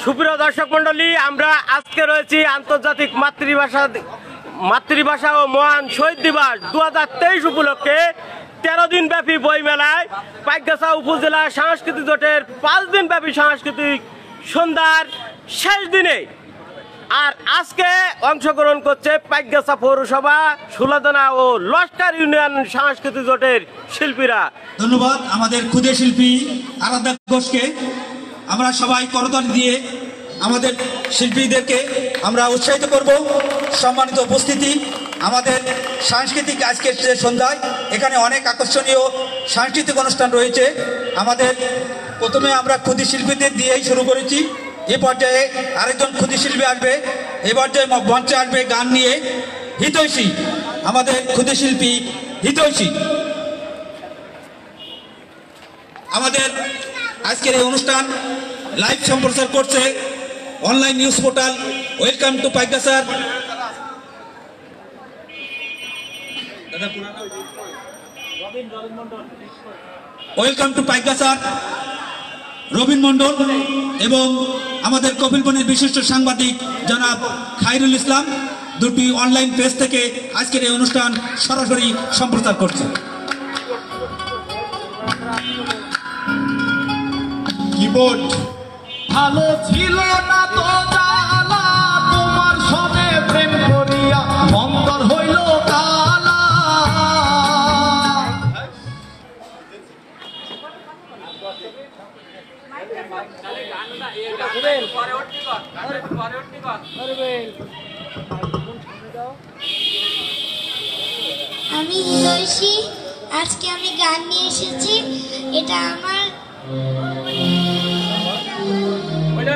সুপ্রিয় দর্শক মন্ডলী, আমরা আজকে রয়েছি আন্তর্জাতিক মাতৃভাষা ও মহান শহীদ দিবস 2023 উপলক্ষে 13 দিন ব্যাপী বই মেলায় পাইকগাছা উপজেলা সাংস্কৃতিক জোটের 5 দিন ব্যাপী সাংস্কৃতিক সন্ধ্যার শেষ দিনে। আর আজকে অংশগ্রহণ করছে পাইকগাছা পৌরসভা, সুলাদনা ও লস্কর ইউনিয়ন সাংস্কৃতিক জোটের শিল্পীরা। ধন্যবাদ আমাদের ক্ষুদে শিল্পী আরাধ্যা ঘোষকে। আমরা সবাই করতালি দিয়ে আমাদের শিল্পীদেরকে আমরা উৎসাহিত করব। সম্মানিত উপস্থিতি, আমাদের সাংস্কৃতিক আজকের সন্ধ্যায় এখানে অনেক আকর্ষণীয় সাংস্কৃতিক অনুষ্ঠান রয়েছে। আমাদের প্রথমে আমরা ক্ষুদে শিল্পীদের দিয়েই শুরু করেছি। এ পর্যায়ে আরেকজন ক্ষুদে শিল্পী আসবে। এ পর্যায়ে মঞ্চে আসবে গান নিয়ে হিতৈষী, আমাদের ক্ষুদে শিল্পী হিতৈষী। আমাদের আজকের এই অনুষ্ঠান লাইভ সম্প্রচার করছে online news portal welcome to Paikgachha. Welcome to Paikgachha Robin Mondal এবং আমাদের কপিলবনের বিশিষ্ট সাংবাদিক জনাব খায়রুল ইসলাম দুটি অনলাইন পেজ থেকে আজকের এই অনুষ্ঠান সরাসরি সম্প্রচার করছে। কিবোর্ড ভালো ছিল না তো জালা, তোমার সনে প্রেম করিয়া অন্তর হইল কালা। আমি হিতৈষী, আজকে আমি গান নিয়ে এসেছি। এটা আমার ওইটা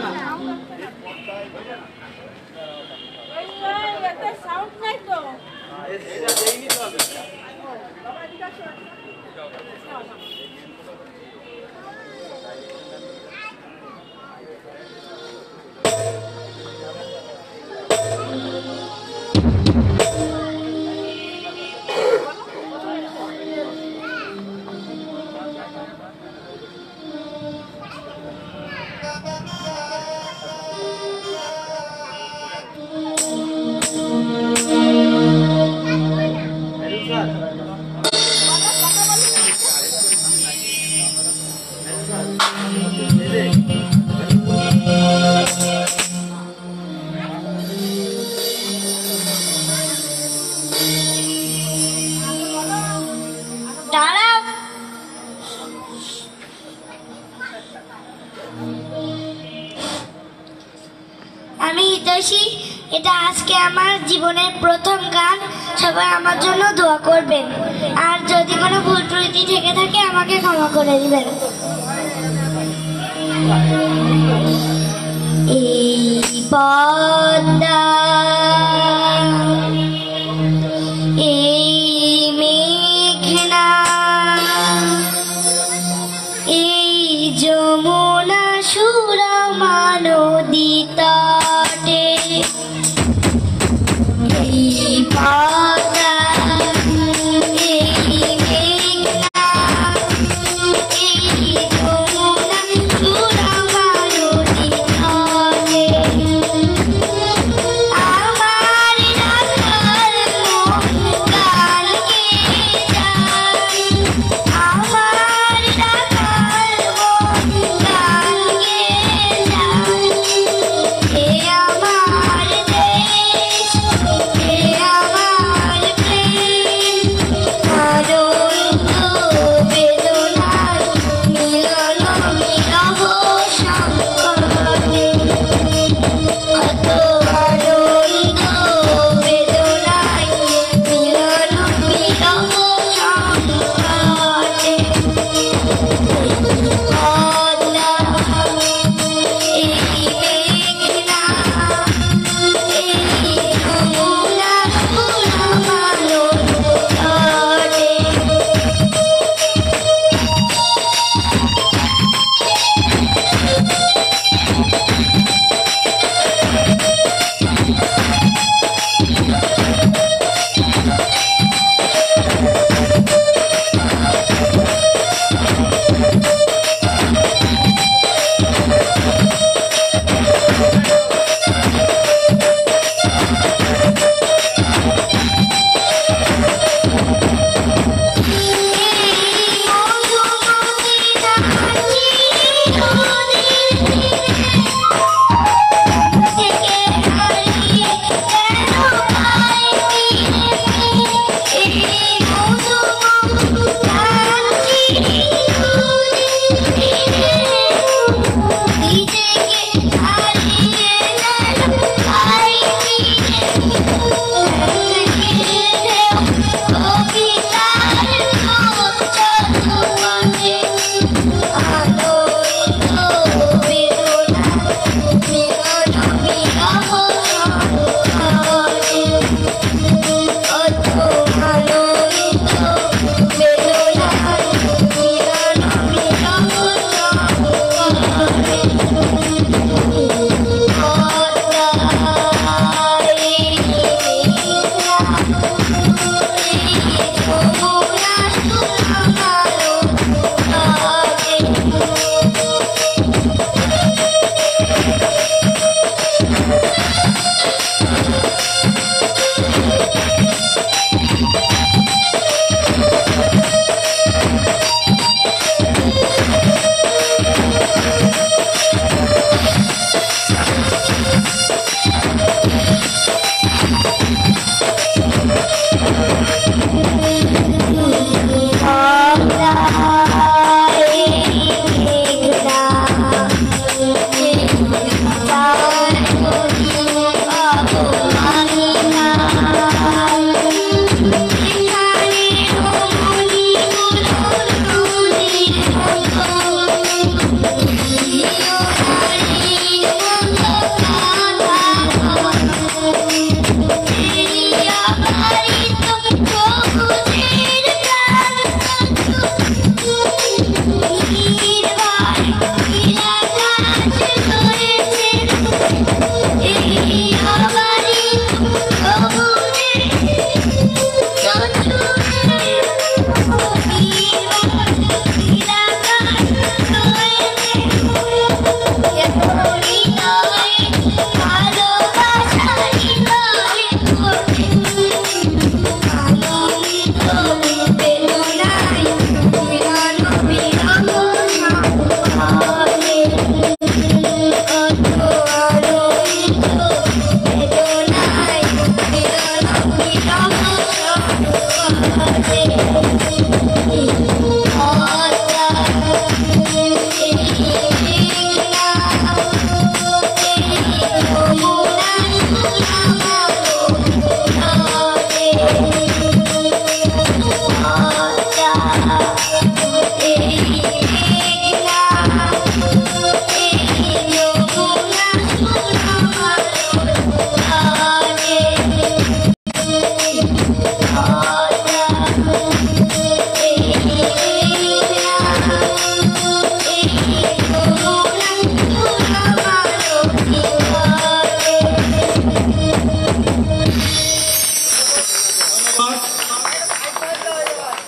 না সাউন্ড নাই তো। ঐশী, এটা আজকে আমার জীবনের প্রথম গান। সবাই আমার জন্য দোয়া করবেন, আর যদি কোনো ভুল ত্রুটি থেকে থাকে আমাকে ক্ষমা করে দিবেন। এই পদ্মা, এই মেঘনা, এই যমুনা সুরমা নদী তটে, এই পদ্মা, এই মেঘনা, এই যমুনা সুরমা নদী তটে আমার রাখাল গান গেয়ে যায়, আমার রাখাল গান গেয়ে যায়। এ আমার দেশ, এ আমার প্রেম, আনন্দ বেদনার মিলন বিরহ সংকটে, কত আনন্দ বেদনায় মিলন বিরহ সংকটে। পদ্মা, এই মেঘনা, এই যমুনা সুরমা নদী তটে।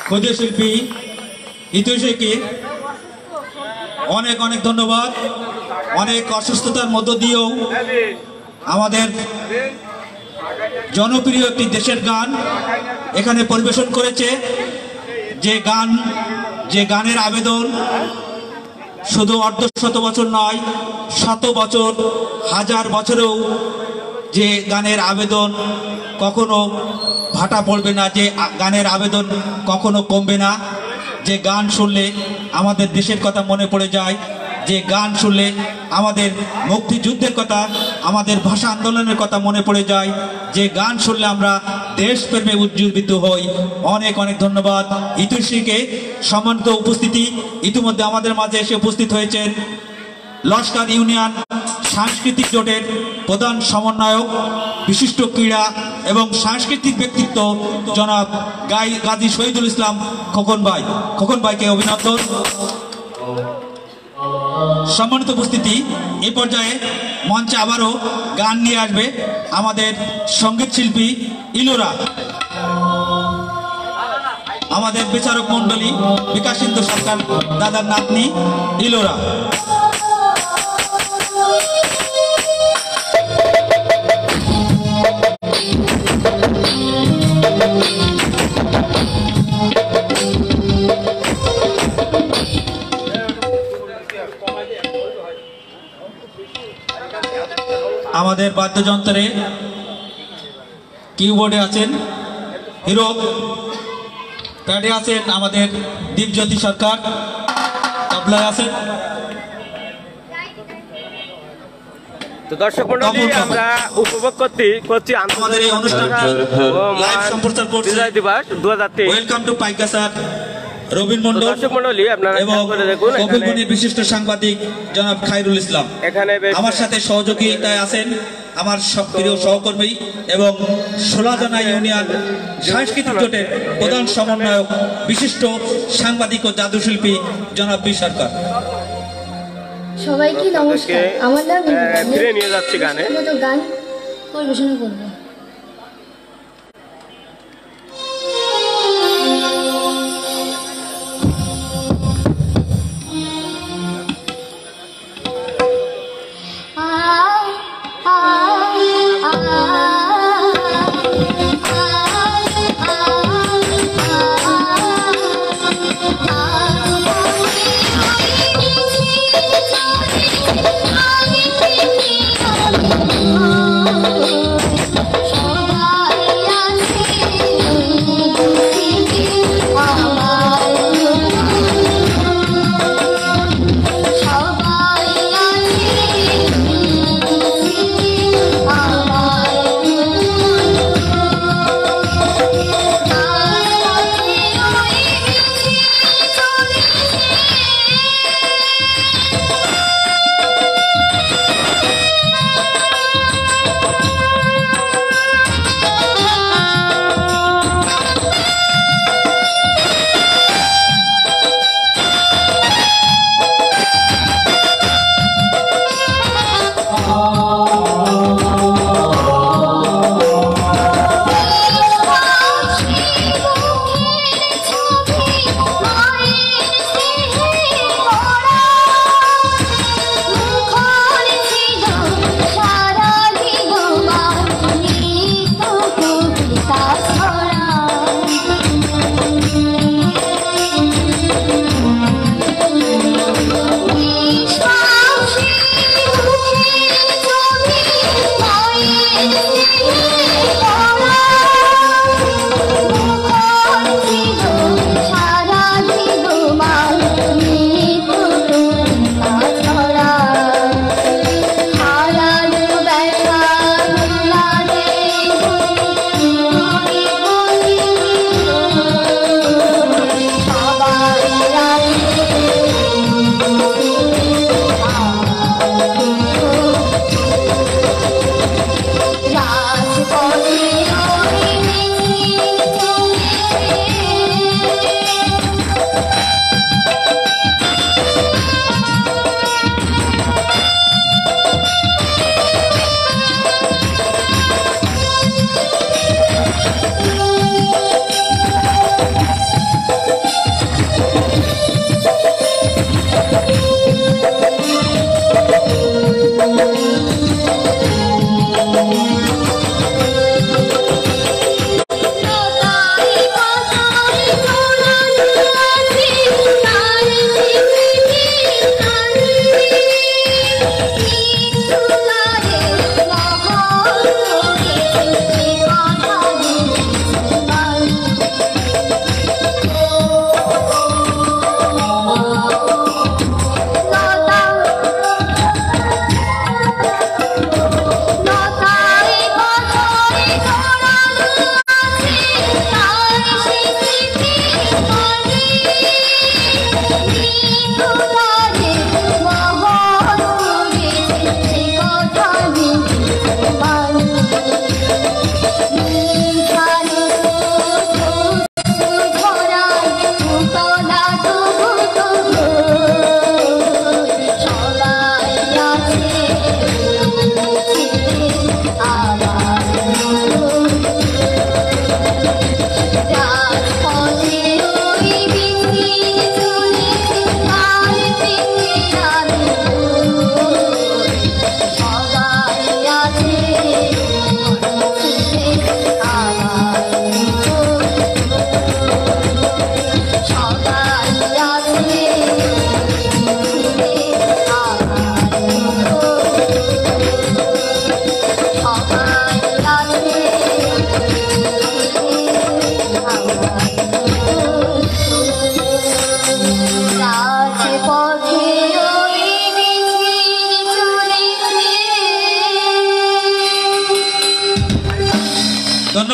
ক্ষুদে শিল্পী ইতিহাসকে অনেক অনেক ধন্যবাদ। অনেক অসুস্থতার মধ্য দিয়েও আমাদের জনপ্রিয় একটি দেশের গান এখানে পরিবেশন করেছে। যে গানের আবেদন শুধু অর্ধশত বছর নয়, শত বছর, হাজার বছরেও যে গানের আবেদন কখনো ভাটা পড়বে না, যে গানের আবেদন কখনো কমবে না। যে গান শুনলে আমাদের দেশের কথা মনে পড়ে যায়, যে গান শুনলে আমাদের মুক্তিযুদ্ধের কথা, আমাদের ভাষা আন্দোলনের কথা মনে পড়ে যায়, যে গান শুনলে আমরা দেশপ্রেমে উজ্জীবিত হই। অনেক অনেক ধন্যবাদ ইতিশ্রীকে। সম্মানিত উপস্থিতি, ইতিমধ্যে আমাদের মাঝে এসে উপস্থিত হয়েছেন লস্কর ইউনিয়ন সাংস্কৃতিক জোটের প্রধান সমন্বয়ক, বিশিষ্ট ক্রীড়া এবং সাংস্কৃতিক ব্যক্তিত্ব জনাব গাজী শহীদুল ইসলাম খোকন ভাই। খোকন ভাইকে অভিনন্দন। সম্মানিত উপস্থিতি, এই পর্যায়ে মঞ্চে আবারও গান নিয়ে আসবে আমাদের সঙ্গীত শিল্পী ইলোরা, আমাদের বিচারক মন্ডলী বিকাশিন্দু সরকার দাদার নাতনি ইলোরা। আমাদের বাদ্যযন্ত্রে কিবোর্ডে আছেন হিরো, প্যাডে আছেন আমাদের দীপজ্যোতি সরকার, তবলায় আছেন। তো দর্শক মণ্ডলী, আমরা উপভোগ করছি আমাদের এই অনুষ্ঠানটি লাইভ সম্প্রচার করছে বিজয় দিবস 2023। ওয়েলকাম টু পাইকাসার রবীন মন্ডল দর্শক মণ্ডলী, আপনারা এবং দেখুন কপিলবনির বিশিষ্ট সাংবাদিক জনাব খায়রুল ইসলাম। এখানে আমার সাথে সহযোগিতায় আছেন আমার প্রিয় সহকর্মী এবং সোলাজানা ইউনিয়ন সাংস্কৃতিক জোটের প্রধান সমন্বয়ক, বিশিষ্ট সাংবাদিক ও জাদুশিল্পী জনাব বি সরকার। সবাইকে নমস্কার। আমার নাম ফিরে নিয়ে যাচ্ছি গানে গান পরিবেশন করবো।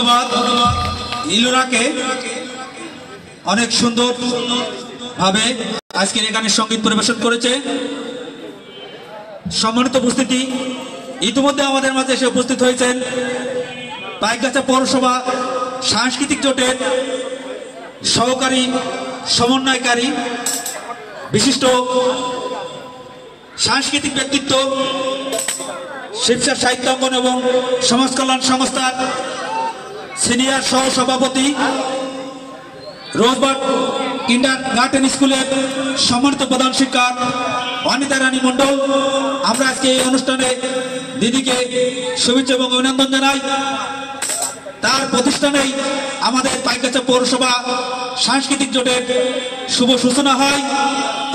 ধন্যবাদ ইলুরাকে অনেক সুন্দর ভাবে আজকের এখানে সঙ্গীত পরিবেশন করেছে। সম্মানিত উপস্থিতি, ইতিমধ্যে আমাদের মাঝে এসে উপস্থিত হয়েছেন পাইকগাছা পৌরসভা সাংস্কৃতিক জোটের সহকারী সমন্বয়কারী বিশিষ্ট সাংস্কৃতিক ব্যক্তিত্ব, শিবসার সাহিত্যাঙ্গন এবং সমাজ কল্যাণ সংস্থার সিনিয়র সহ সভাপতি, রোজবাট কিন্ডারগার্টেন স্কুলের সম্মানিত প্রধান শিক্ষক অনিতা রানী মণ্ডল। আমরা আজকে এই অনুষ্ঠানে দিদিকে শুভেচ্ছা এবং অভিনন্দন জানাই। তার প্রতিষ্ঠানেই আমাদের পাইকগাছা পৌরসভা সাংস্কৃতিক জোটের শুভ সূচনা হয়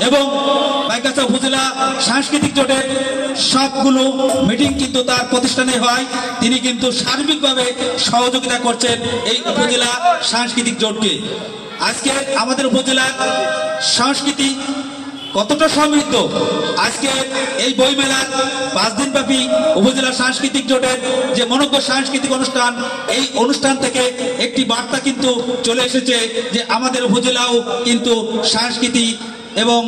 এবং পাইকগাছা উপজেলা সাংস্কৃতিক জোটের সবগুলো মিটিং কিন্তু তার প্রতিষ্ঠানে হয়। তিনি কিন্তু সার্বিকভাবে সহযোগিতা করছেন এই উপজেলা সাংস্কৃতিক জোটকে। আজকে আমাদের উপজেলার সংস্কৃতি কতটা সমৃদ্ধ, আজকে এই বইমেলার 5 দিন ব্যাপী উপজেলা সাংস্কৃতিক জোটের যে মনোজ্ঞ সাংস্কৃতিক অনুষ্ঠান, এই অনুষ্ঠান থেকে একটি বার্তা কিন্তু চলে এসেছে যে আমাদের উপজেলাও কিন্তু সংস্কৃতি এবং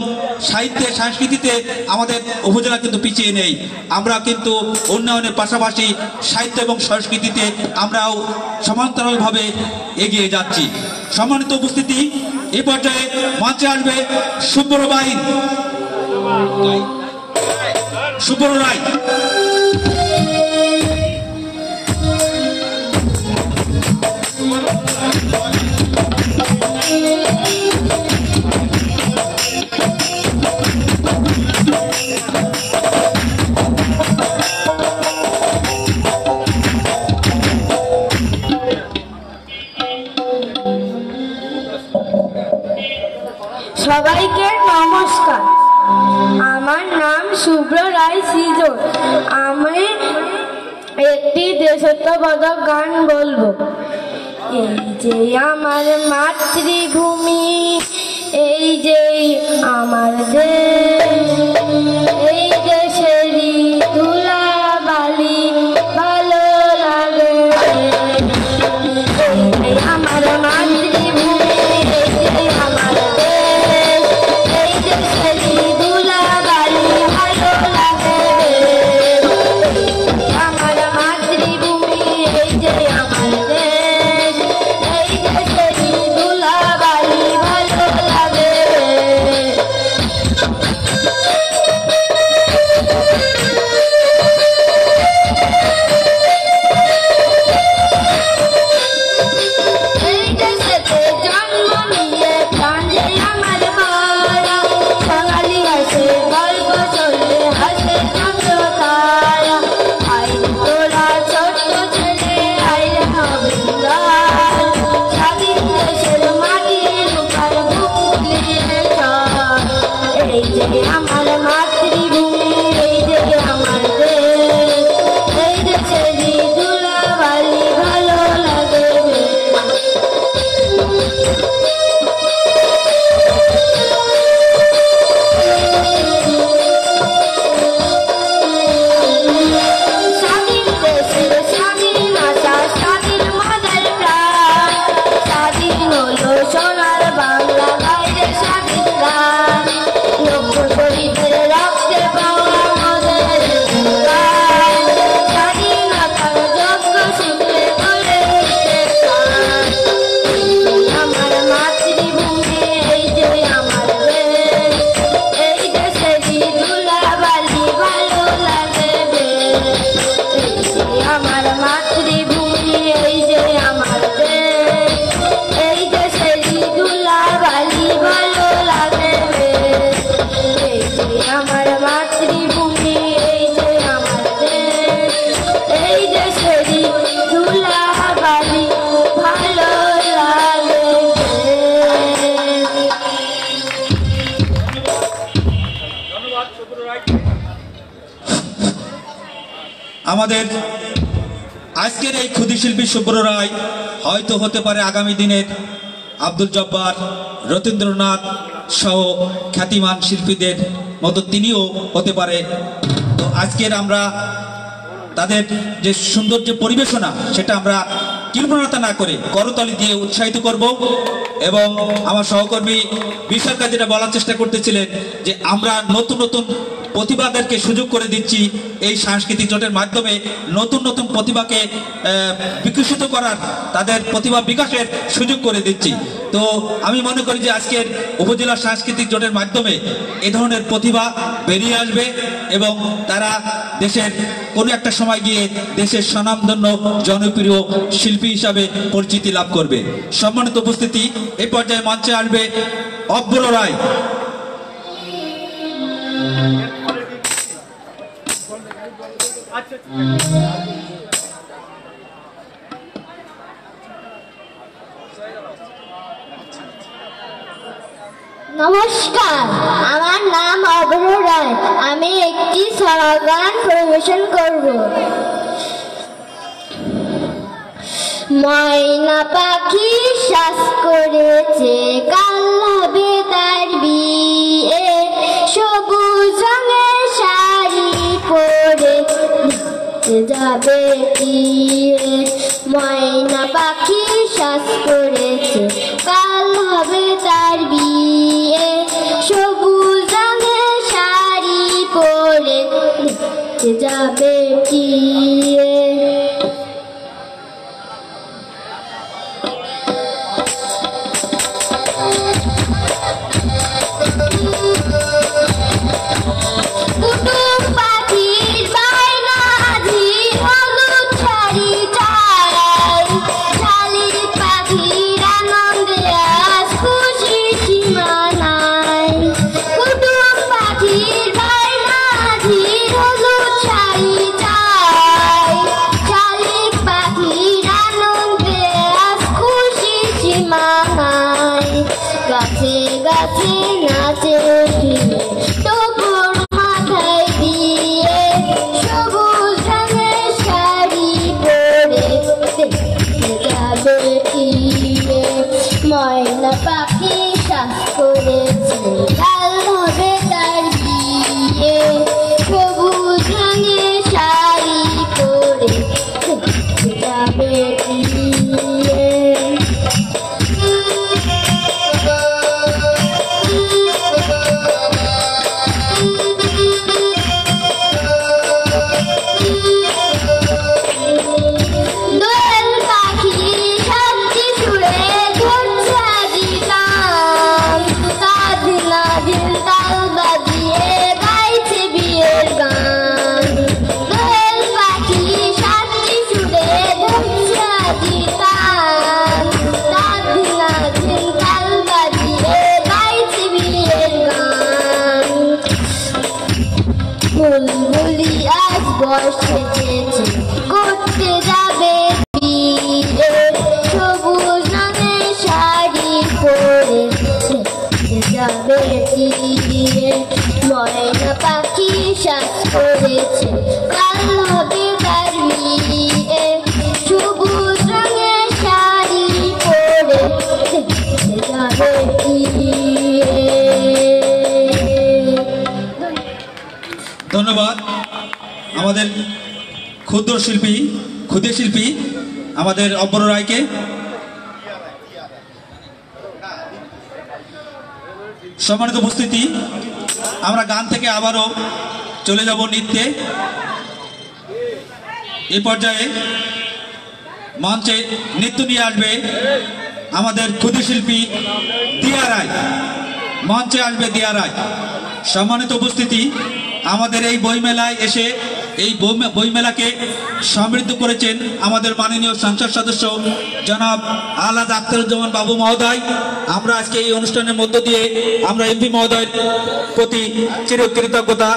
সাহিত্যে সংস্কৃতিতে আমাদের উপজেলা কিন্তু পিছিয়ে নেই। আমরা কিন্তু উন্নয়নের পাশাপাশি সাহিত্য এবং সংস্কৃতিতে আমরাও সমান্তরালভাবে এগিয়ে যাচ্ছি। সম্মানিত উপস্থিতি, এই পর্যায়ে মঞ্চে আসবে সুব্রত রায়। সবাইকে নমস্কার। আমার নাম শুভ্র রায় সৃজন। আমি একটি দেশাত্মবোধক গান বলবো। এই যে আমার মাতৃভূমি, এই যে আমার দেশ, এই দেশেরই ধুলা বালি ভালো লাগে। এই আমার মাতৃভূমি, এই যে আমার দেশ, এই দেশেরই ধুলা বালি ভালো লাগে। আমার মাতৃভূমি, এই যে আমার দেশ, এই দেশেরই ধুলা বালি ভালো লাগে। এই দেশেতে জন্ম নিয়ে প্রাণ যে আমার ভরা, বাঙালি হাসে গল্প চললে হাসে চন্দ্র তারা। আইন তোরা ছোট্ট ছেলে আইরে হবে গান, স্বাধীন দেশের মাটির উপর বুকলিয়ে চল। এই যে আমার মাতৃভূমি, এই যে আমার দেশ, এই দেশেরই ধুলা বালি ভালো লাগে। স্বাধীন দেশের স্বাধীন আশা, স্বাধীন মাদের প্রাণ, স্বাধীন হলো সোনার বাংলা গাইলে স্বাধীন গান। লক্ষ শহীদের রক্তে পাওয়া আমাদের গান, স্বাধীনতার যজ্ঞ শুনলে বলে উঠে প্রাণ। আমার মাতৃভূমি, এই যে আমার দেশ, এই দেশেরই ধুলা বালি ভালো লাগে। এই যে আমার মাতৃভূমি, এই যে আমার দেশ, এই দেশেরই ধুলা বালি ভালো লাগে। এই যে আমার মাতৃভূমি, এই যে আমার দেশ, এই দেশেরই ধুলা বালি ভালো লাগে। আমাদের আজকের এই ক্ষুদি শিল্পী শুভ্র রায় হয়তো হতে পারে আগামী দিনের আব্দুল জব্বার, রতীন্দ্রনাথ সহ খ্যাতিমান শিল্পীদের মতো তিনিও হতে পারে। তো আজকের আমরা তাদের যে সুন্দর যে পরিবেশনা, সেটা আমরা কৃপণতা না করে করতালি দিয়ে উৎসাহিত করব। এবং আমার সহকর্মী বিশাখা যেটা বলার চেষ্টা করতেছিলেন যে আমরা নতুন নতুন প্রতিভাদেরকে সুযোগ করে দিচ্ছি, এই সাংস্কৃতিক জোটের মাধ্যমে নতুন নতুন প্রতিভাকে বিকশিত করার, তাদের প্রতিভা বিকাশের সুযোগ করে দিচ্ছি। তো আমি মনে করি যে আজকের উপজেলা সাংস্কৃতিক জোটের মাধ্যমে এ ধরনের প্রতিভা বেরিয়ে আসবে এবং তারা দেশের কোনো একটা সময় গিয়ে দেশের স্বনামধন্য জনপ্রিয় শিল্পী হিসাবে পরিচিতি লাভ করবে। সম্মানিত উপস্থিতি, এই পর্যায়ে মঞ্চে আসবে অব্র রায়। নমস্কার, আমার নাম অভ্র রায়। আমি একটি ছড়া গান পরিবেশন করব। ময়না পাখি শ্বাস করেছে, কাল হবে তার বিয়ে, সবুজ রঙের শাড়ি পরে যাবে বিয়ে। ময়না পাখি শ্বাস করেছে, কাল হবে তার বিয়ে, সবুজ রঙের শাড়ি পরে যাবে বিয়ে। গাছে গাছে নাচে টুকুর মাথায় দিয়ে, সবুজ রঙের শাড়ি পরে যাবে টিয়ে। ময়না পাখি শ্বাস করেছে, কাল হবে তার বিয়ে, সবুজ রঙের শাড়ি পরে যাবে টিয়ে। বুলবুলি আজ বসেছে, করতে যাবে বিয়ে, সবুজ রঙের শাড়ি পরে যাবে বিয়ে। ময়না পাখি শ্বাস করেছে, কাল হবে তার বিয়ে, সবুজ রঙের শাড়ি পরে যাবে বিয়ে। ধন্যবাদ আমাদের ক্ষুদ্র শিল্পী আমাদের অব্র রায়কে। সম্মানিত উপস্থিতি, আমরা গান থেকে আবারও চলে যাব নৃত্যে। এই পর্যায়ে মঞ্চে নৃত্য নিয়ে আসবে আমাদের ক্ষুদ্র শিল্পী দিয়া রায়। মঞ্চে আসবে দিয়া রায়। সম্মানিত উপস্থিতি, আমাদের এই বইমেলায় এসে এই বইমেলাকে সমৃদ্ধ করেছেন আমাদের মাননীয় সংসদ সদস্য জনাব আলাদ আখতারুজ্জামান বাবু মহোদয়। আমরা আজকে এই অনুষ্ঠানের মধ্য দিয়ে আমরা এমপি মহোদয়ের প্রতি চিরকৃতজ্ঞতা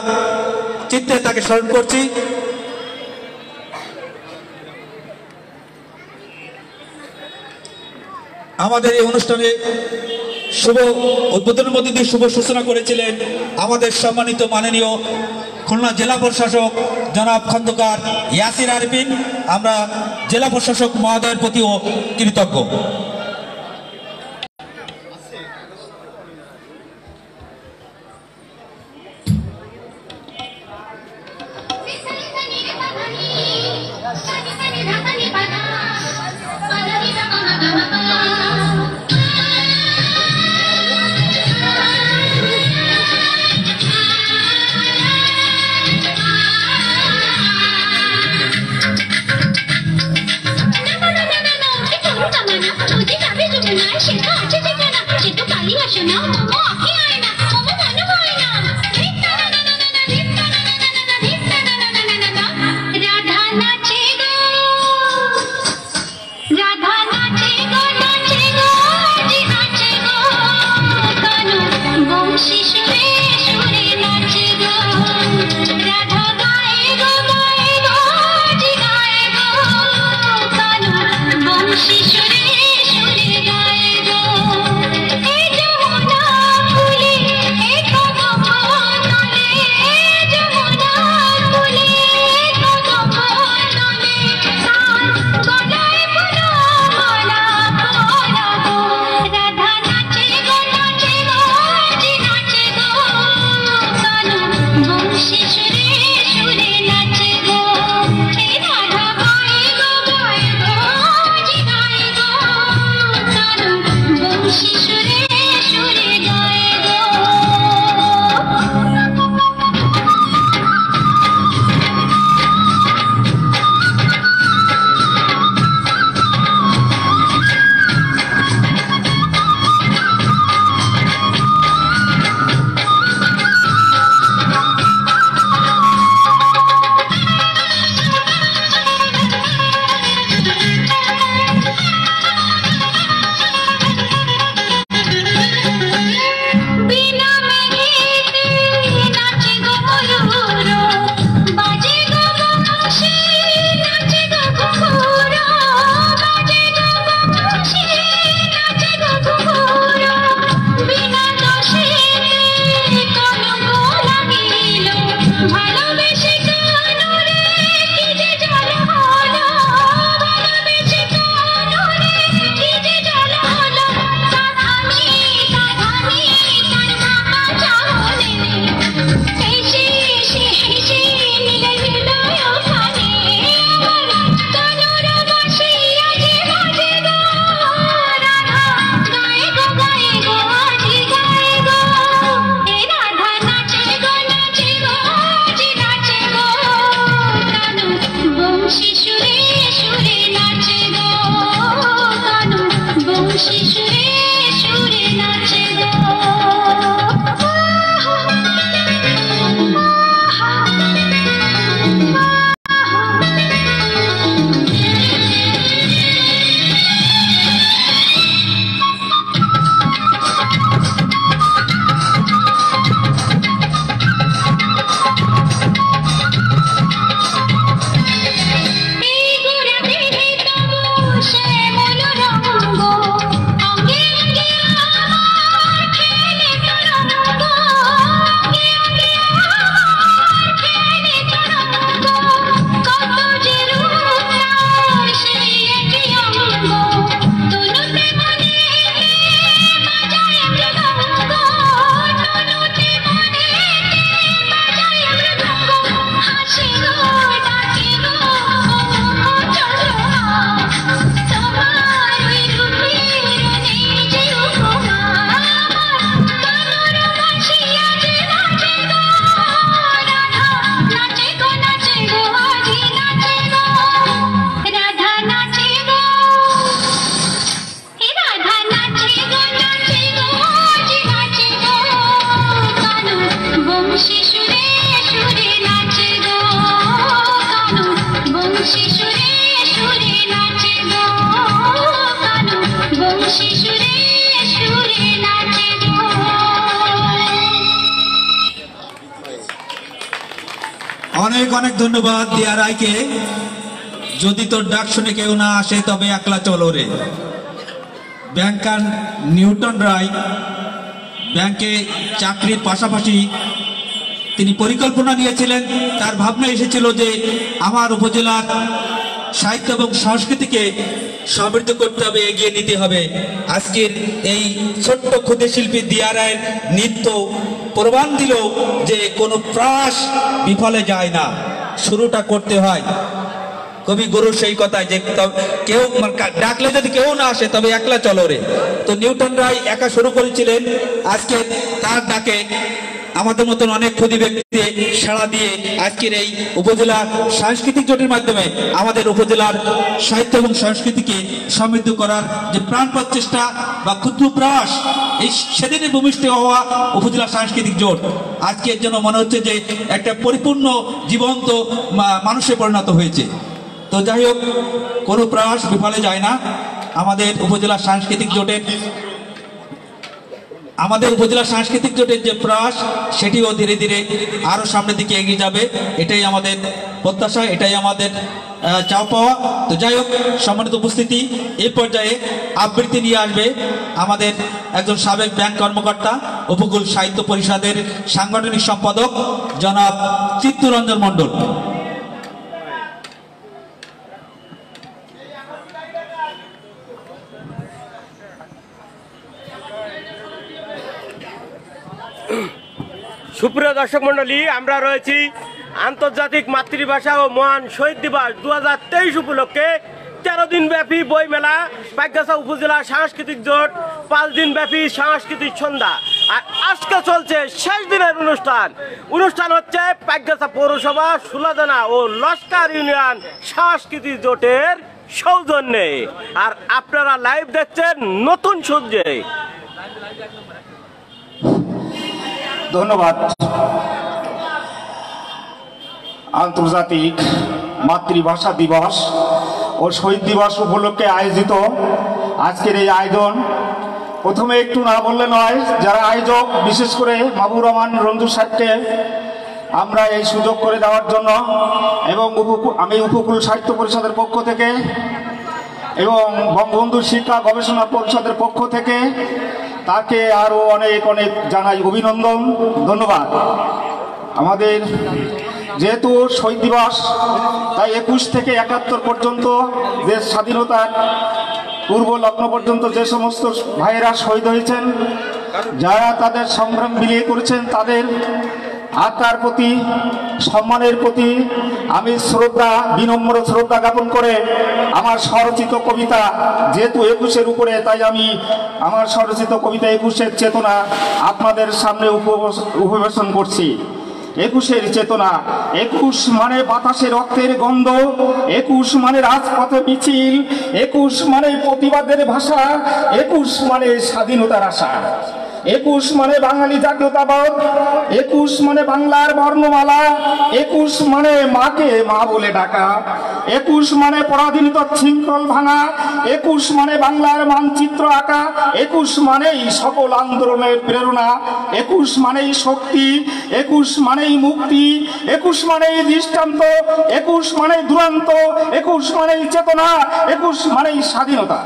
চিত্তে তাকে স্মরণ করছি। আমাদের এই অনুষ্ঠানে শুভ উদ্বোধনের মধ্যে দিয়ে শুভ সূচনা করেছিলেন আমাদের সম্মানিত মাননীয় খুলনা জেলা প্রশাসক জনাব খন্দকার ইয়াসির আরিফিন। আমরা জেলা প্রশাসক মহোদয়ের প্রতিও কৃতজ্ঞ। অনেক অনেক ধন্যবাদ দিয়া রায়কে। যদি তোর ডাক শুনে কেউ না আসে তবে একলা চলো রে। ব্যাংকার নিউটন রায় ব্যাংকে চাকরির পাশাপাশি তিনি পরিকল্পনা নিয়েছিলেন। তার ভাবনা এসেছিল যে আমার উপজেলার সাহিত্য এবং সংস্কৃতিকে সমৃদ্ধ করতে হবে, এগিয়ে নিতে হবে। আজকের এই ছোট্ট ক্ষুদে শিল্পী দিয়া রায়ের নৃত্য প্রমাণ দিল যে কোনো প্রয়াস বিফলে যায় না, শুরুটা করতে হয়। কবি গুরু সেই কথায় যে কেউ ডাকলে যদি কেউ না আসে তবে একলা চলো রে। তো নিউটন রায় একা শুরু করেছিলেন। আজকে তার ডাকে আমাদের মতন অনেক ক্ষুদী ব্যক্তি সাড়া দিয়ে আজকের এই উপজেলা সাংস্কৃতিক জোটের মাধ্যমে আমাদের উপজেলার সাহিত্য এবং সংস্কৃতিকে সমৃদ্ধ করার যে প্রাণপণ চেষ্টা বা ক্ষুদ্র প্রয়াস, এই সেদিনে ভূমিষ্ঠ হওয়া উপজেলা সাংস্কৃতিক জোট আজকের জন্য মনে হচ্ছে যে একটা পরিপূর্ণ জীবন্ত মানুষে পরিণত হয়েছে। তো যাই হোক, কোনো প্রয়াস বিফলে যায় না। আমাদের উপজেলা সাংস্কৃতিক জোটের যে প্রয়াস সেটিও ধীরে ধীরে আরো সামনের দিকে এগিয়ে যাবে, এটাই আমাদের প্রত্যাশা, এটাই আমাদের চাওয়া পাওয়া। তো যাই হোক, সম্মানিত উপস্থিতি, এই পর্যায়ে আবৃত্তি নিয়ে আসবে আমাদের একজন সাবেক ব্যাংক কর্মকর্তা, উপকূল সাহিত্য পরিষদের সাংগঠনিক সম্পাদক জনাব চিত্তরঞ্জন মণ্ডল। সুপ্রিয় দর্শক মন্ডলী, আমরা রয়েছি আন্তর্জাতিক মাতৃভাষা ও মহান শহীদ দিবস 2023 উপলক্ষে 13 দিন ব্যাপী বই মেলা, পাইকগাছা উপজেলা সাংস্কৃতিক জোট 5 দিন ব্যাপী সাংস্কৃতিক সন্ধ্যা। আর আজকে চলছে শেষ দিনের অনুষ্ঠান হচ্ছে পাইকগাছা পৌরসভা, সুলাদানা ও লস্কর ইউনিয়ন সাংস্কৃতিক জোটের সৌজন্যে। আর আপনারা লাইভ দেখছেন নতুন সূর্যে। ধন্যবাদ। আন্তর্জাতিক মাতৃভাষা দিবস ও শহীদ দিবস উপলক্ষে আয়োজিত আজকের এই আয়োজন, প্রথমে একটু না বললে নয়, যারা আয়োজক বিশেষ করে মাহবুব রহমান রঞ্জু সাহেবকে আমরা এই সুযোগ করে দেওয়ার জন্য, এবং আমি উপকূল সাহিত্য পরিষদের পক্ষ থেকে এবং বঙ্গবন্ধু শিক্ষা গবেষণা পরিষদের পক্ষ থেকে তাকে আরও অনেক অনেক জানাই অভিনন্দন, ধন্যবাদ। আমাদের যেহেতু শহীদ দিবস, তাই 21 থেকে 71 পর্যন্ত দেশ স্বাধীনতার পূর্ব লগ্ন পর্যন্ত যে সমস্ত ভাইয়েরা শহীদ হয়েছেন, যারা তাদের সংগ্রাম বিলিয়ে করেছেন, তাদের আত্মার প্রতি সম্মানের প্রতি আমি বিনম্র শ্রদ্ধা জ্ঞাপন করে আমার স্বরচিত কবিতা, যেহেতু 21-এর উপরে, তাই আমি আমার স্বরচিত কবিতা 21-এর চেতনা আপনাদের সামনে উপবেশন করছি। 21-এর চেতনা। 21 মানে বাতাসে রক্তের গন্ধ, 21 মানে রাজপথে মিছিল, 21 মানে প্রতিবাদের ভাষা, 21 মানে স্বাধীনতার আশা, 21 মানে বাঙালি জাতীয়তাবাদ, 21 মানে বাংলার বর্ণমালা, 21 মানে মাকে মা বলে ডাকা, 21 মানে পরাধীনতার শৃঙ্খল ভাঙা, 21 মানে বাংলার মানচিত্র আঁকা, 21 মানেই সকল আন্দোলনের প্রেরণা, 21 মানেই শক্তি, 21 মানেই মুক্তি, 21 মানেই দৃষ্টান্ত, 21 মানেই দুরন্ত, 21 মানেই চেতনা, 21 মানেই স্বাধীনতা।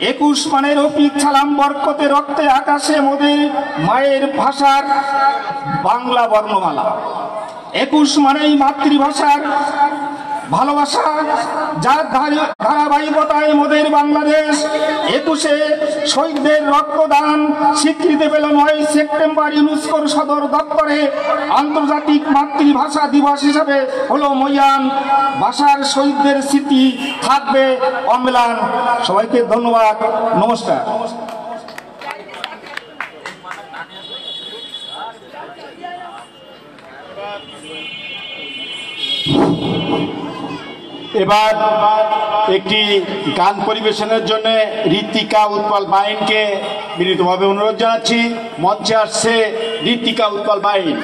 21 মানে রফিক ছালাম বরকতে রক্তে আকাশে মোদের মায়ের ভাষার বাংলা বর্ণমালা, 21 মানেই মাতৃভাষার ভালোবাসা, যার ধারাবাহিকতায় মোদের বাংলাদেশ। 21-এ শহীদদের রক্তদান স্বীকৃতি পেল 9 সেপ্টেম্বর ইউনেস্কোর সদর দপ্তরে। আন্তর্জাতিক মাতৃভাষা দিবস হিসাবে হলো মহান ভাষার শহীদদের স্মৃতি থাকবে অম্লান। সবাইকে ধন্যবাদ, নমস্কার। এবার একটি গান পরিবেশনের জন্য ঋত্বিকা উৎপল বাইনকে বিনীতভাবে অনুরোধ জানাচ্ছি। মঞ্চে আসছে ঋত্বিকা উৎপল বাইন।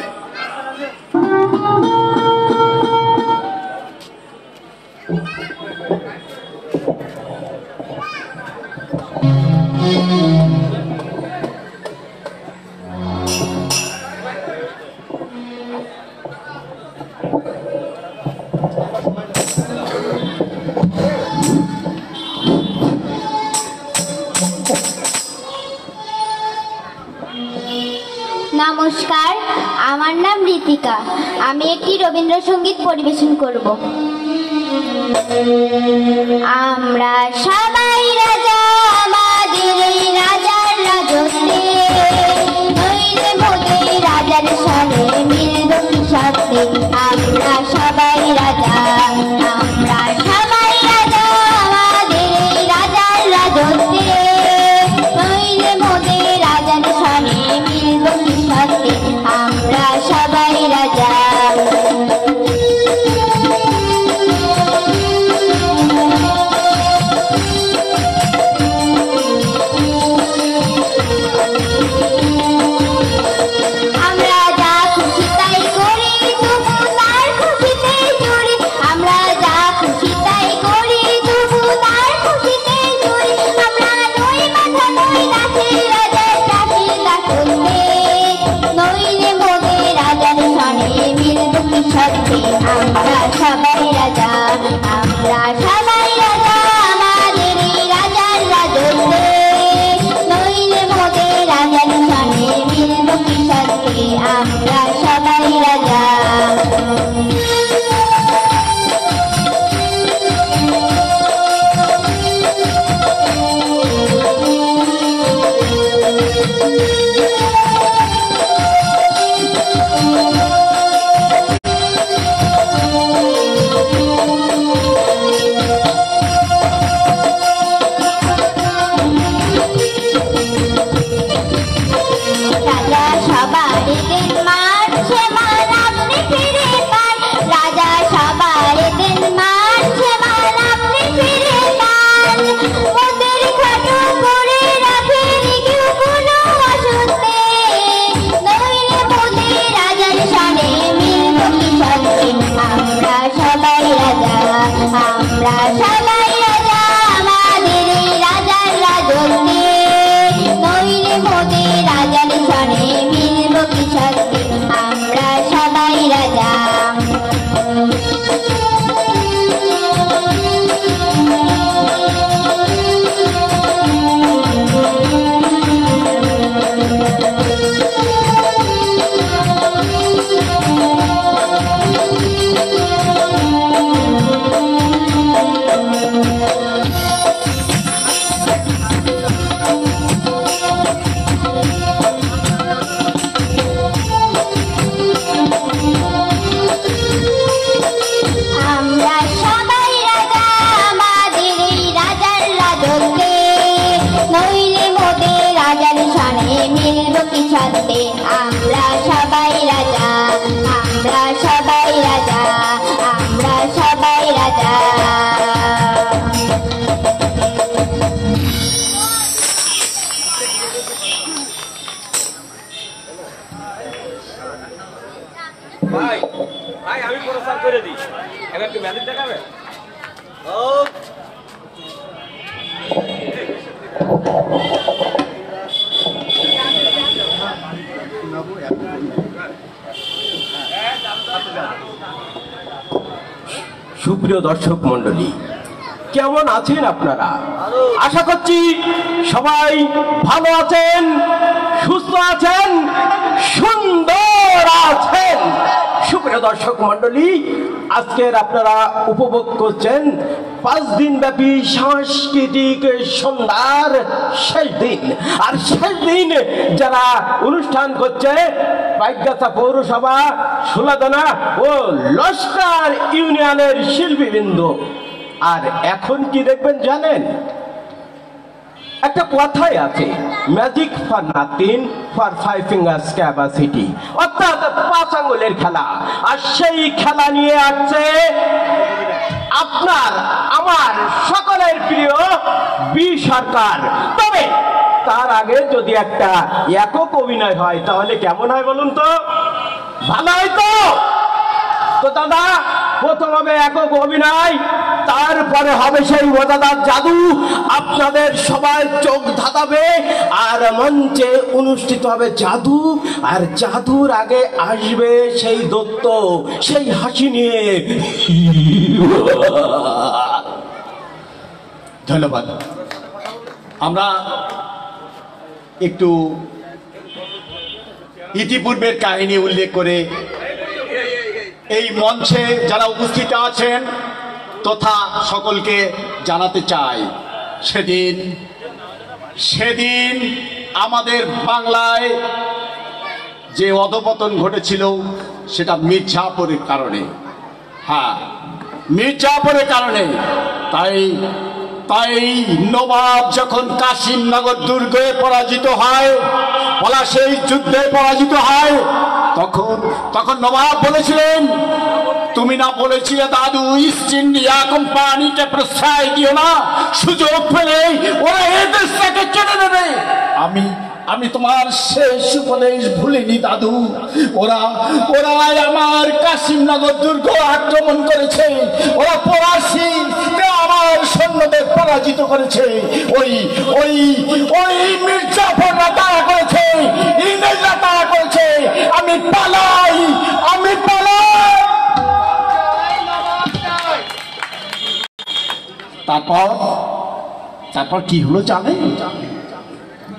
নমস্কার, আমার নাম ঋতিকা। আমি একটি রবীন্দ্রসঙ্গীত পরিবেশন করব। আমরা সবাই রাজা, আমাদের এই রাজার রাজত্বে, নইলে মোদের রাজার সাথে মিলব কি সাথে। আমরা সবাই রাজা, আমরা সবাই রাজা, আমাদের এই রাজার রাজত্বে, নইলে মোদের রাজার সাথে মিলব কি সাথে। আমরা সবাই রাজা। আমরা যা খুশি তাই করি, তবু তার খুশিতে চড়ি। আমরা যা খুশি তাই করি, তবু তার খুশিতে চড়ি। আমরা নই মাথা নই নাচে রাজার চাষি কাকুতে, নইলে মোদের রাজার সনে মিলব কি সাথে। আমরা সবাই রাজা, আমরা সবাই রাজা, আমাদের এই রাজার রাজত্বে, নইলে মোদের রাজার সনে মিলব কি সাথে। আমরা সবাই রাজা। রাজা সবার দিন মানছে মান, আপনি ফিরে পান। রাজা সবার দিন মানছে মান, আপনি ফিরে পান। ওদের খাটো করে রাখেনি কেউ কোনো অসুস্থে, নইলে মোদের রাজার সনে মিলব কি সাথে। আমরা সবাই রাজা, আমরা সবাই রাজা, আমাদের এই রাজার রাজত্বে, নইলে মোদের রাজার সনে মিলব কি সাথে। আমরা সবাই রাজা। আমরা সবাই রাজা, আমাদের এই রাজার রাজত্বে, নইলে মোদের রাজার সনে মিলব কি সাথে। আমরা সবাই রাজা, আমরা সবাই রাজা, আমরা সবাই রাজা। ভাই ভাই আমি প্রচার করে দিই, এবার কি ম্যাজিক দেখাবে? ও সুপ্রিয় দর্শক মণ্ডলী, কেমন আছেন আপনারা? আশা করছি সবাই ভালো আছেন, সুস্থ আছেন, সুন্দর আছেন। সুপ্রিয় দর্শক মণ্ডলী, আজকের আপনারা উপভোগ করছেন 5 দিন ব্যাপী সাংস্কৃতিক সন্ধ্যার শেষ দিন। আর শেষ দিন যারা অনুষ্ঠান করছে পাইকগাছা পৌরসভা, সুলাদানা ও লস্কর ইউনিয়নের শিল্পীবৃন্দ। আর এখন কি দেখবেন জানেন? একটা কথাই আছে, magic for nothing for 5 fingers capacity, অর্থাৎ 5 আঙ্গুলের খেলা। আর সেই খেলা নিয়ে আসছে আপনার আমার সকলের প্রিয় বি সরকার। তবে তার আগে যদি একটা একক অভিনয় হয় তাহলে কেমন হয় বলুন তো? ভালো হয় তো? তো দাদা, প্রথম হবে একক অভিনয়। তারপরে হবে সেই মজাদার জাদু, আপনাদের সবাই চোখ ধাঁধাবে আর মঞ্চে অনুষ্ঠিত হবে জাদু, আর জাদুর আগে আসবে সেই দত্ত, সেই হাসি নিয়ে। ধন্যবাদ। আমরা একটু ইতিপূর্বের কাহিনী উল্লেখ করে এই মঞ্চে যারা উপস্থিত আছেন তথা সকলকে জানাতে চাই, সেদিন আমাদের বাংলায় যে অধপতন ঘটেছিল সেটা মির্জাপুরের কারণে। হ্যাঁ, মির্জাপুরের কারণে। তাই নবাব যখন কাশিমনগর দুর্গে পরাজিত হয়, পলাশীর যুদ্ধে পরাজিত হয়, তখন নবাব বলেছিলেন, তুমি না বলেছিলে দাদু ইস্ট ইন্ডিয়া কোম্পানিকে প্রশ্রয় দিও না, সুযোগ পেলে ওরা এই দেশটাকে কেড়ে নেবে। আমি তোমার শেষ উপদেশ ভুলিনি দাদু। ওরা আমার কাশিমনগর দুর্গ আক্রমণ করেছে, ওরা পলাশী আমার সৈন্যদের পরাজিত করেছে। ওই মির্জাফররা তারা করেছে, ইংরেজরা তারা করেছে। আমি পালাই। তারপর কি হলো জানেন?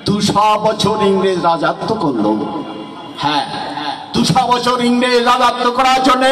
200 বছর ইংরেজ রাজত্ব করলো। হ্যাঁ, 200 বছর ইংরেজ রাজত্ব করার জন্য